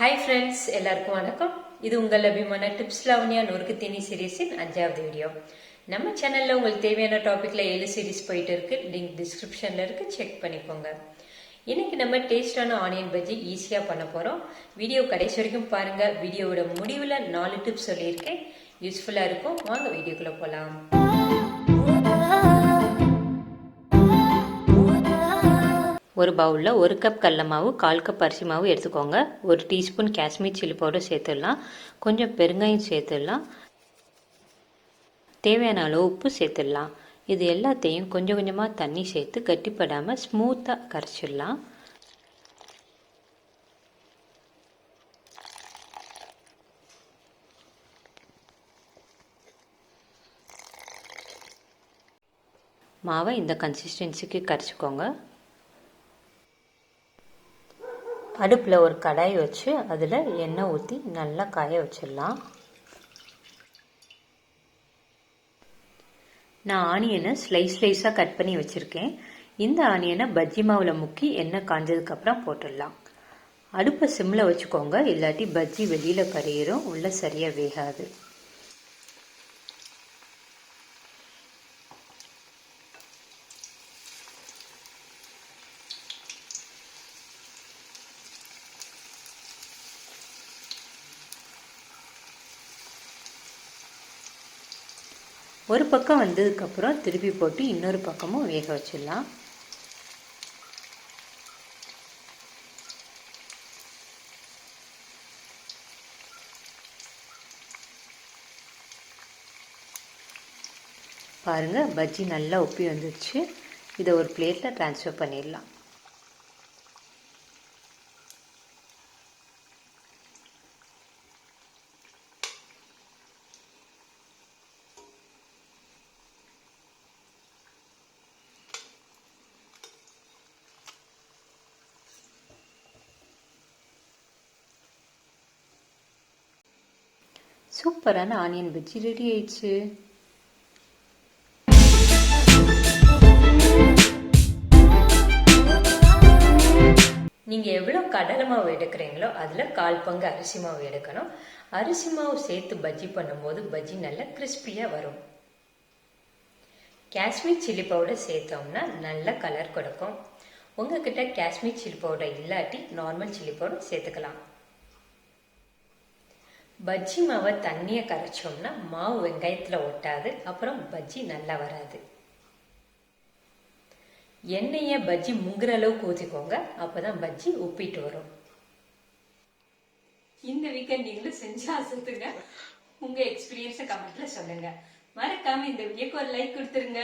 Hi friends, எல்லாருக்கும் வணக்கம். இது உங்கள் அபிமான TipsLavanya நொறுக்கு தீனி சீரிஸின் 5வது வீடியோ. நம்ம சேனல்ல உங்களுக்கு தேவையான டாபிக்ல 7 சீரிஸ் போயிட்டு இருக்கு. லிங்க் டிஸ்கிரிப்ஷன்ல இருக்கு, செக் பண்ணிக்கோங்க. இன்னைக்கு நம்ம டேஸ்டான ஆனியன் பஜ்ஜி ஈஸியா பண்ண போறோம். வீடியோ கடைசி வரைக்கும் பாருங்க. வீடியோவோட முடிவுல 4 டிப்ஸ் சொல்லியிருக்கேன். யூஸ்ஃபுல்லா இருக்கும். வாங்க வீடியோக்குள்ள போலாம். ஒரு பவுலில் 1 கப் கடல மாவு, 1/4 கப் அரிசி மாவு எடுத்துக்கோங்க. 1 டீஸ்பூன் காஷ்மீர் சில்லி பவுடர் சேர்த்துடலாம். கொஞ்சம் பெருங்காயம் சேர்த்துடலாம். தேவையான அளவு உப்பு சேர்த்துடலாம். இது எல்லாத்தையும் கொஞ்சம் கொஞ்சமாக தண்ணி சேர்த்து கட்டிப்படாமல் ஸ்மூத்தாக கரைச்சிடலாம். மாவை இந்த கன்சிஸ்டன்சிக்கு கரைச்சிக்கோங்க. அடுப்பில் ஒரு கடாய் வச்சு அதில் எண்ணெய் ஊற்றி நல்லா காய வச்சிடலாம். நான் ஆனியனை ஸ்லைஸாக கட் பண்ணி வச்சுருக்கேன். இந்த ஆனியனை பஜ்ஜி மாவில் முக்கி எண்ணெய் காஞ்சதுக்கப்புறம் போட்டுடலாம். அடுப்பை சிம்மில் வச்சுக்கோங்க, இல்லாட்டி பஜ்ஜி வெளியில் கரையிரும், உள்ளே சரியாக வேகாது. ஒரு பக்கம் வந்ததுக்கப்புறம் திருப்பி போட்டு இன்னொரு பக்கமும் வேக வச்சிடலாம். பாருங்கள், பஜ்ஜி நல்லா உப்பி வந்துடுச்சு. இதை ஒரு பிளேட்டில் ட்ரான்ஸ்ஃபர் பண்ணிடலாம். சூப்பரான ஆனியன் பஜ்ஜி ரெடி ஆயிடுச்சு. நீங்கள் எவ்வளோ கடலை மாவு எடுக்கிறீங்களோ அதில் 1/4 பங்கு அரிசி மாவு எடுக்கணும். அரிசி மாவு சேர்த்து பஜ்ஜி பண்ணும்போது பஜ்ஜி நல்லா கிறிஸ்பியாக வரும். காஷ்மீர் சில்லி பவுடர் சேர்த்தோம்னா நல்ல கலர் கொடுக்கும். உங்ககிட்ட காஷ்மீர் சில்லி பவுடர் இல்லாட்டி நார்மல் சில்லி பவுடர் சேர்த்துக்கலாம். பஜ்ஜி மாவை தண்ணியை கரைச்சோம்னா மாவு வெங்காயத்தில் ஒட்டாது, அப்புறம் பஜ்ஜி நல்லா வராது. எண்ணெயை பஜ்ஜி முங்குற அளவுக்கு ஊற்றிக்கோங்க, அப்போதான் பஜ்ஜி உப்பிட்டு வரும். இந்த வீக்கெண்ட் நீங்களும் செஞ்சு அசத்துங்க. உங்க எக்ஸ்பீரியன்ஸை கமெண்ட்ல சொல்லுங்க. மறக்காம இந்த வீடியோக்கு ஒரு லைக் கொடுத்துருங்க.